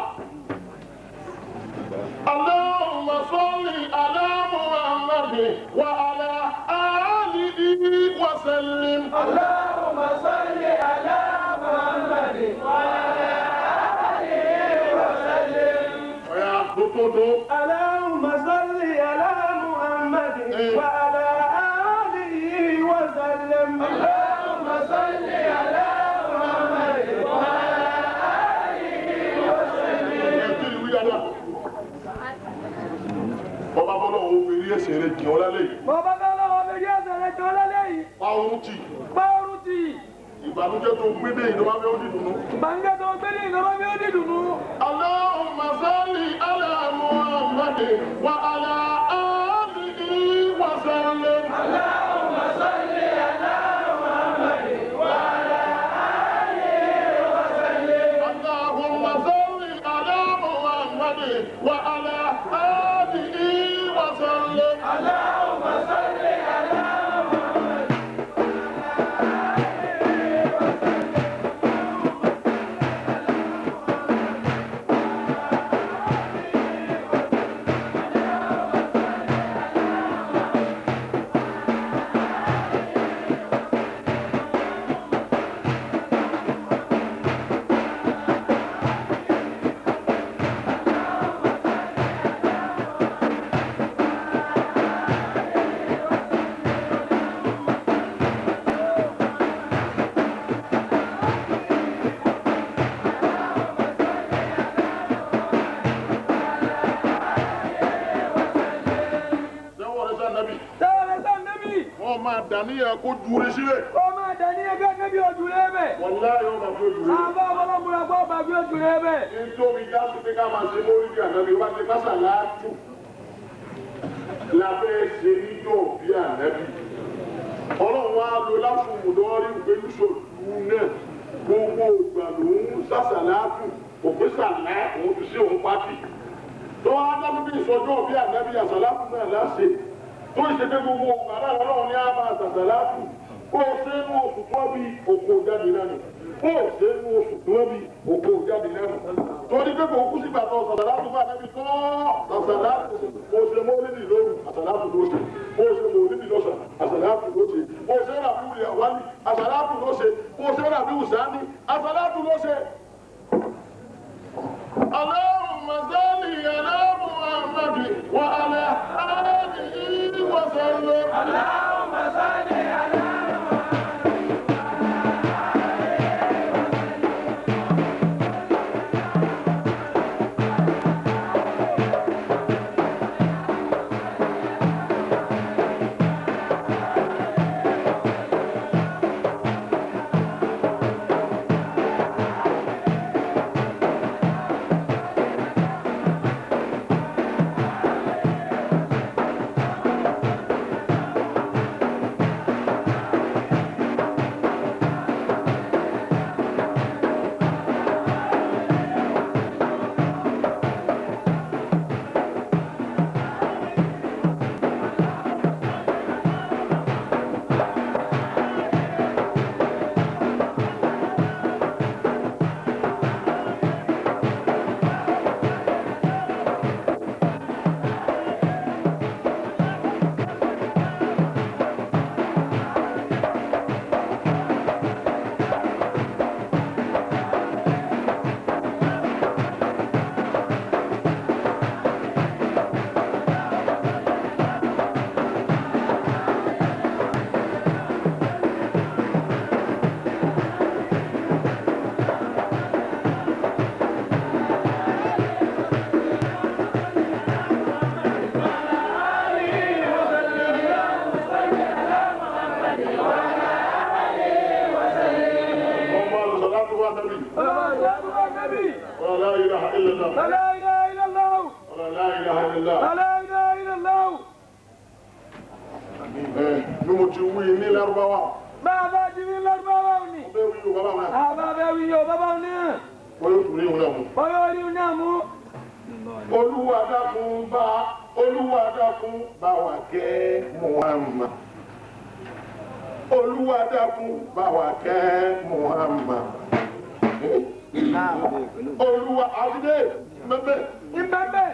[SPEAKER 1] Allahumma salli ala Muhammadin wa ala alihi wa sallim. Ọ̀yà dótódó.
[SPEAKER 2] اللهم صل على محمد وعلى آله وسلم اللهم صل على محمد
[SPEAKER 1] Ẹ̀jẹ̀ ìwé yàrá. Bọ́lá bọ́lá òun fi rí ẹsẹ̀ rẹ̀ jìn ọ́ lálẹ́ yìí.
[SPEAKER 2] bàbá bá lọ́wọ́ mi yé ẹsẹ̀ rẹ̀ kan lélẹ́yìí
[SPEAKER 1] Pa orun tì.
[SPEAKER 2] báwo ti
[SPEAKER 1] Ìbànújẹ́ tó gbé dé ìjọba fẹ́ ó dìdùnú.
[SPEAKER 2] gbàngẹ́ tó gbé ní ìnáwó mi ó dìdùnú.
[SPEAKER 1] Allahumma salli ala Muhammadin wa ala alihi wa sallim. Allahumma salli ala Muhammadin wa ala alihi wa sallim. máa dàníyàn kó jure sílẹ̀.
[SPEAKER 2] Kó máa dàníyàn kí ànábì òjúlé bẹ̀.
[SPEAKER 1] wàláyé ó máa fi ojúre.
[SPEAKER 2] Àbá ọlọ́múra gbọ́ bá fi òjúlé bẹ̀.
[SPEAKER 1] nítorí jásù pé ká máa ṣe mórí bí ànábì wá ṣe kásà láàtú lábẹ́ ṣe níjọ́ bí ànábì. ọlọ́run wa lo láfùmùdọ́rí ìgbélúṣòlù náà gbogbo ìgbà lòún sàṣàlátù òpin sàlá òun fi sí òun pátì. tó wá dábí bí ìsọjọ́ bí ànábì àṣàlátù náà láṣẹ tó ṣe pé gbogbo ìgbà náà ọlọ́run ní àbá àṣàlátù kó o ṣe inú oṣù tó bí òkò jáde náà nù kó o ṣe inú oṣù tó bí òkò jáde náà nù. torí pé kò kú sí bàtà àṣàlátù bá ànábì tó àṣàlátù kò ṣe mọ́lídìí lóru àṣàlátù ló ṣe kò ṣe mọ́lídìí lọ́sàn àṣàlátù ló ṣe kò ṣe ràbíwì àwálì àṣàlátù ló ṣe kò ṣe ràbíwì sáni àṣàlátù ló ṣe. اللهم صل على محمد وعلى آله وسلم. اللهم صل على ولا إله إلا الله.
[SPEAKER 2] لا إله إلا الله.
[SPEAKER 1] لا إله إلا الله.
[SPEAKER 2] لا إله إلا الله.
[SPEAKER 1] bí mo ti wí ní Lárúbáwá.
[SPEAKER 2] Bàbá ti wí Lárúbáwá ni.
[SPEAKER 1] mo bẹ wí yóò bàbá wọn.
[SPEAKER 2] Àbá bẹ wí yóò bàbá wọn ní.
[SPEAKER 1] wọ́n yóò tún ní ìwúlẹ̀ mu.
[SPEAKER 2] Bọ́yọ̀ orí náà mú.
[SPEAKER 1] Olúwa dákun bá wa kẹ́ Muhammad. Olúwa dákun bá wa kẹ́ Muhammad. Olúwa àdìdé mẹ́mẹ́.
[SPEAKER 2] Ìbẹ́bẹ́.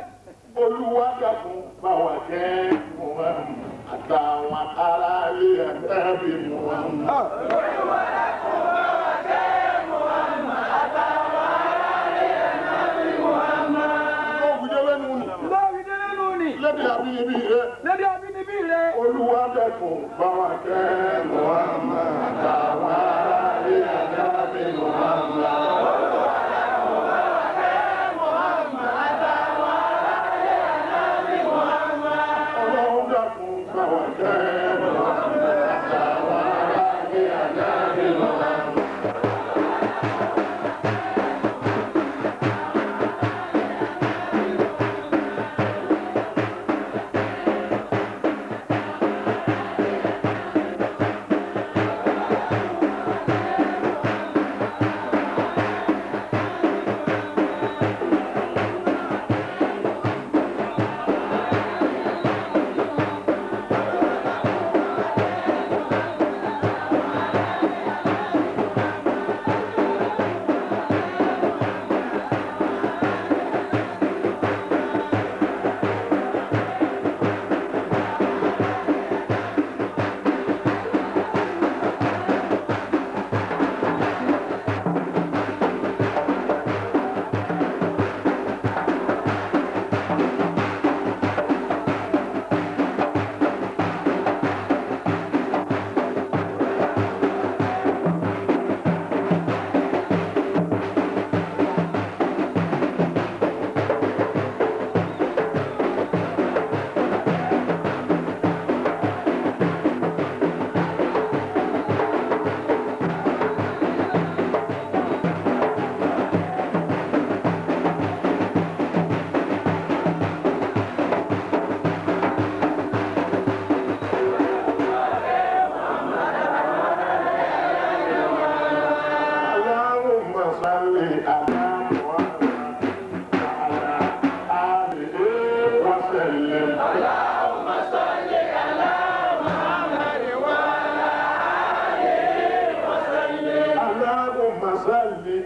[SPEAKER 1] Olúwa dákun bá wa kẹ́ Muhammad. Àtàwọn aráalé àtàbí Muhammad.
[SPEAKER 2] Olúwa dákun bá wa kẹ́ Muhammad. Àtàwọn aráalé àtàbí Muhammad.
[SPEAKER 1] Lédè àbínibí rẹ̀.
[SPEAKER 2] Lédè àbínibí rẹ̀.
[SPEAKER 1] Olúwa dákun bá wa kẹ́ Muhammad. Àtàwọn aráalé àtàbí Muhammad.
[SPEAKER 2] Olúwa dákun bá wa kẹ́ Muhammad. Àtàwọn aráalé àtàbí Muhammad.
[SPEAKER 1] Ọlọ́run dákun bá wa kẹ́ Muhammad. Àtàwọn aráalé àtàbí Muhammad.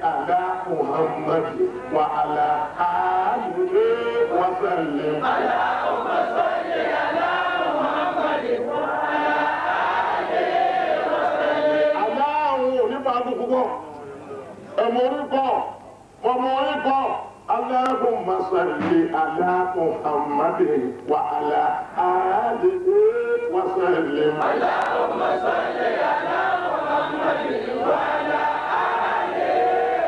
[SPEAKER 1] على محمد وعلى آله وسلم. اللهم صل على محمد وعلى آله وسلم. Aláwo nípa àdúgbò ẹ̀mọ́ orí kọ́ ọmọ orí kọ́. اللهم صل على محمد وعلى آله وسلم. اللهم صل على محمد وعلى آله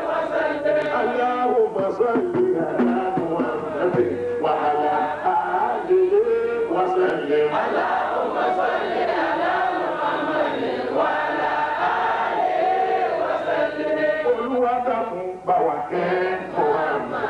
[SPEAKER 1] وسلم. اللهم صل على محمد وعلى آله وسلم. اللهم صل على محمد وعلى آله وسلم. Olúwa dákun bá wa kẹ́ Muhammad.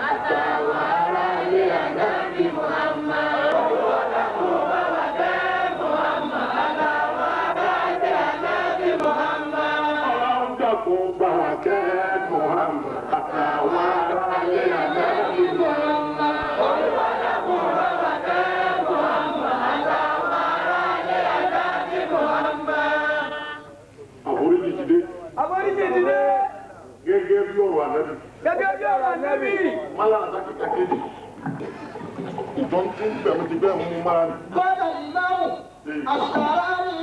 [SPEAKER 1] Gẹ́gẹ́ bí ọ̀rọ̀ Ànábì. Gẹ́gẹ́ bí ọ̀rọ̀ Ànábì. Mala àtàkì kàkéde. Ìtọ́n tún bẹ̀rù ti bẹ́ẹ̀ mú mara ni.
[SPEAKER 3] Kọ́lá ìmáàmù Àṣàrání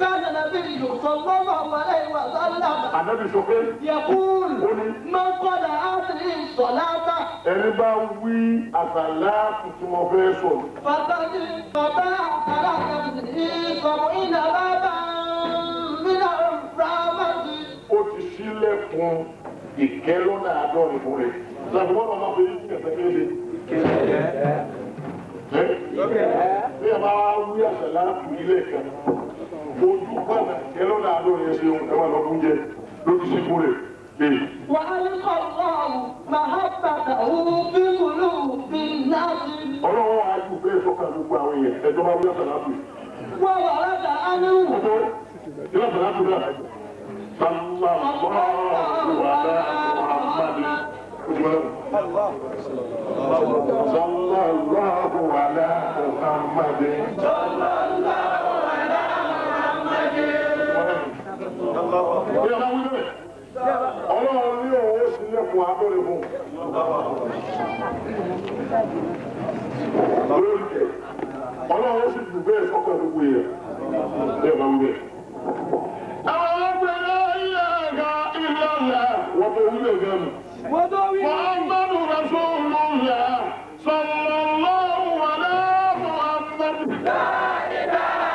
[SPEAKER 3] kánà nàbí sallallahu alaihi wa sallam.
[SPEAKER 1] Ànábì sọ pé.
[SPEAKER 3] Yaqul man qala àtìrí sọ̀láta.
[SPEAKER 1] Ẹni bá wí àsàlá tuntun mo fẹ́ sọ̀rọ̀.
[SPEAKER 3] Fàtàkì bàbá àkàrà nàbì sọ̀rọ̀ iná bàbá mílà rámàdì. Ó ti sílẹ̀kùn ìkẹ́ lọ́nà àádọ́rin fún rẹ̀. Ṣàbùwọ́n náà máa fi ní ẹ̀sẹ̀ kéde. Bí ẹ bá wí àṣàlá ilé kan, ojú gbọ́nà ìkẹ́ lọ́nà àádọ́rin ṣe ohun ẹwà lọ́kùn jẹ lójú sí fún rẹ̀. وألقى الله محبته في قلوب الناس.
[SPEAKER 1] Ọlọ́run á ju bẹ́ẹ̀ sọ́kàn gbogbo àwọn èèyàn ẹjọ́ bá wí àṣàlá fún.
[SPEAKER 3] وورد عنه.
[SPEAKER 1] Ìlú àṣàlá fún náà. Sallallahu ala Muhammad. Sallallahu ala Muhammad. Ọlọ́run ní òun ó sílẹ̀kùn abẹ́rẹ́ fún. Ọlọ́run ó sì jù bẹ́ẹ̀ sọ́kàn gbogbo èèyàn. Bẹ́ẹ̀ máa ń bẹ̀. Àwọn ọlọ́gbẹ̀rẹ̀ ilé ẹ̀ka ìlànà wọ́n tó wílé gẹ́nu. Muhammadu Rasulullah sallallahu ala Muhammad. La ilaha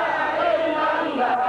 [SPEAKER 1] illallah.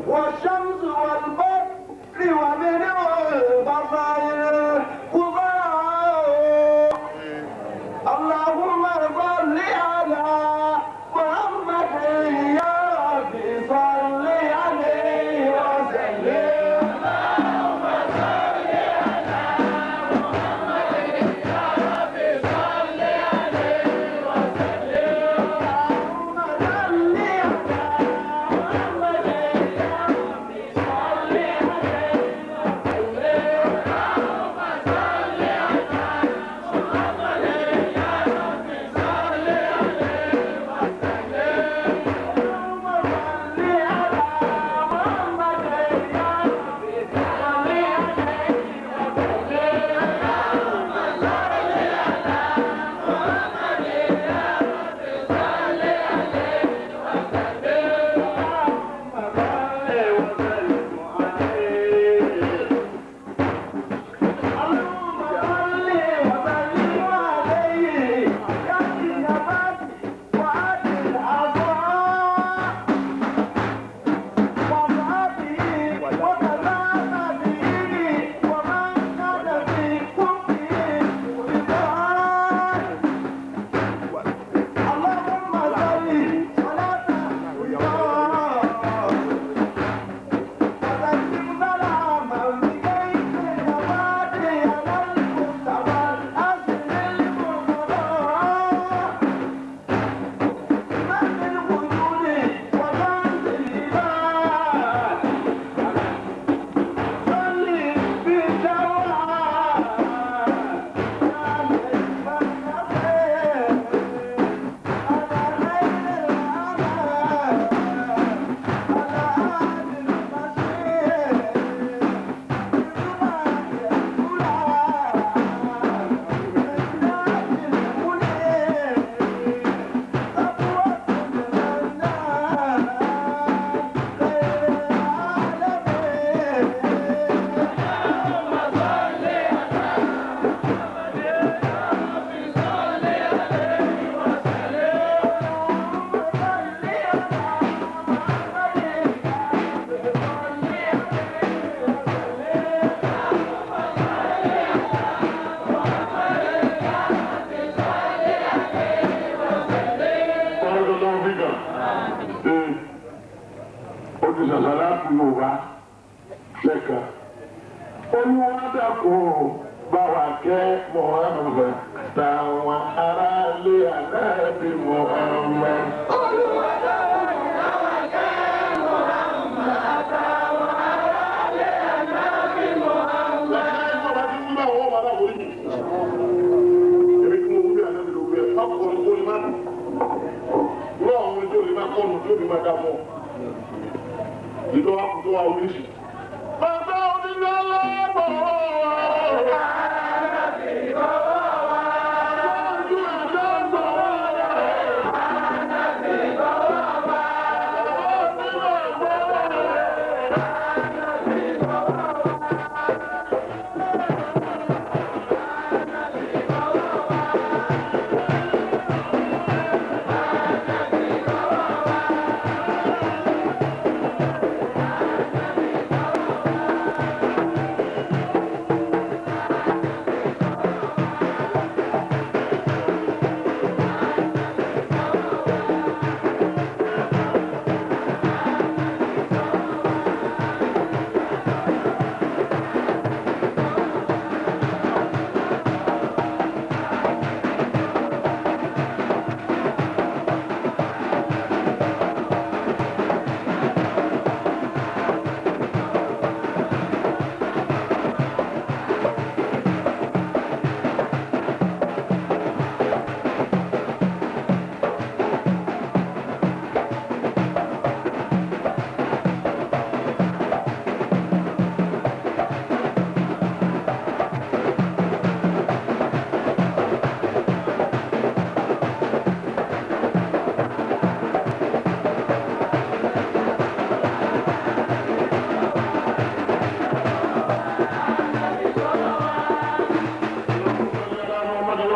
[SPEAKER 2] والشمس والبدر ومن البصائر قضاء اللهم صل على محمد يا ربي صل عليه وسلم اللهم صل على محمد يا ربي صل عليه وسلم اللهم صل على محمد يا ربي صل عليه
[SPEAKER 3] Yorùbá lẹ́ka olùwádàkùn bá wa kẹ́ Muhammad táwọn aráalé Ànábì Muhammad.
[SPEAKER 2] olùwádàkùn bá wa kẹ́ Muhammad táwọn aráalé Ànábì Muhammad.
[SPEAKER 3] lẹ́yìn ìjọba tí wọ́n bá wọ́n wà láwọ̀ yìí. èmi kí mo wúlò Ànábì ló wúlò ẹ̀ ọkùnrin tó lè má rọ àwọn tó lè má kọ́nù tó lè má dá mọ́ ìlú àkùtù wa oríṣi. Bàbá onílé lọ́wọ́ wa. Ànábì bàbá wa. Lójú ìjọ gbọ́ wa. Ànábì bàbá wa. Bàbá onílé gbọ́ wa. Ànábì bàbá wa. Ànábì bàbá wa.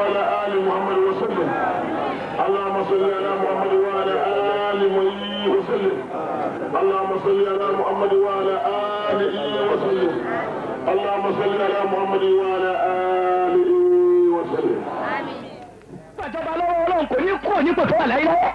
[SPEAKER 3] وعلى آل محمد وسلم. اللهم صل على محمد وعلى آل محمد وسلم. اللهم صل على محمد وعلى آله وسلم. اللهم صل على محمد وعلى آله وسلم.
[SPEAKER 4] ìjọba lọ́wọ́ ọlọ́run kò ní kúrò nípò tó wà láyé lọ́wọ́.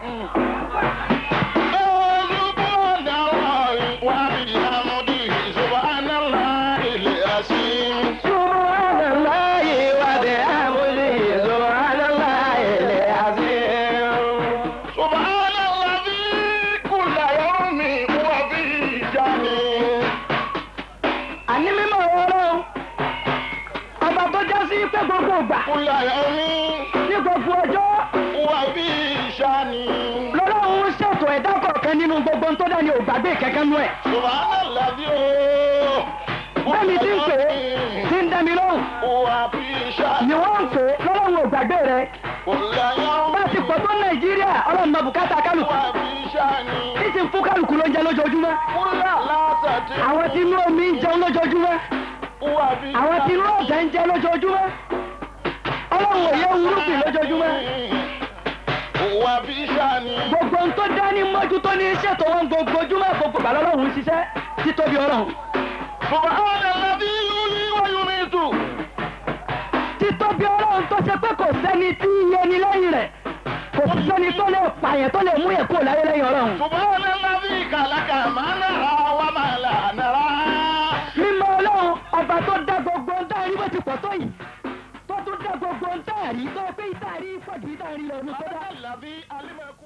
[SPEAKER 4] ní gbogbo ọjọ́
[SPEAKER 1] wà bí ìṣàní.
[SPEAKER 4] lọ́lọ́run ṣètò ẹ̀dá kọ̀ọ̀kan nínú gbogbo tó dá ní ògbàgbé kẹ̀kẹ́ nú ẹ̀.
[SPEAKER 1] Subhanallah bí o.
[SPEAKER 4] bẹ́ẹ̀ni tí ń pè é tí ń dẹ́mi lóhùn.
[SPEAKER 1] wà bí ìṣàní.
[SPEAKER 4] ni wọ́n ń pè é lọ́lọ́run ògbàgbé rẹ̀. bá a ti pọ̀ tó Nàìjíríà ọlọ́run mọ bùkátà kálukú.
[SPEAKER 1] wà bí ìṣàní.
[SPEAKER 4] kí ti ń fún kálukú lóúnjẹ lójoojúmọ́. àwọn tí inú omi ń jẹun lójoojúmọ́. àwọn tí inú ọ̀dẹ̀ ń jẹ lójoojúmọ́. ọlọ́run òye wúrúgbìn lójoojúmọ́.
[SPEAKER 1] wà bí ìṣàní.
[SPEAKER 4] gbogbo ń tó dání mójútó ní iṣẹ́ tó wọ́n gbogbo ojúmọ́ gbogbo bàlọ́ ọlọ́run ṣiṣẹ́ títóbi ọlọ́run.
[SPEAKER 1] Subhanallah bí yúlí wa yumitu.
[SPEAKER 4] títóbi ọlọ́run tó ṣe pé kò sẹ́ni tí iye ni lẹ́yìn rẹ̀ kò sí sẹ́ni tó lè pààyàn tó lè mú yẹn kúrò láyé lẹ́yìn ọlọ́run.
[SPEAKER 1] Subhanallah bí kàlákà máa nàrà wà máa là nàrà.
[SPEAKER 4] mímọ́ ọlọ́run ọba tó dá gbogbo ń dá rí bó ti pọ̀ tó yìí tó tún dá gbogbo ń dá rí tó pé ìdá rí pọ̀ ju ìdá rí lọ ní sọ́dá.
[SPEAKER 1] Subhanallah bí alimẹ̀kú.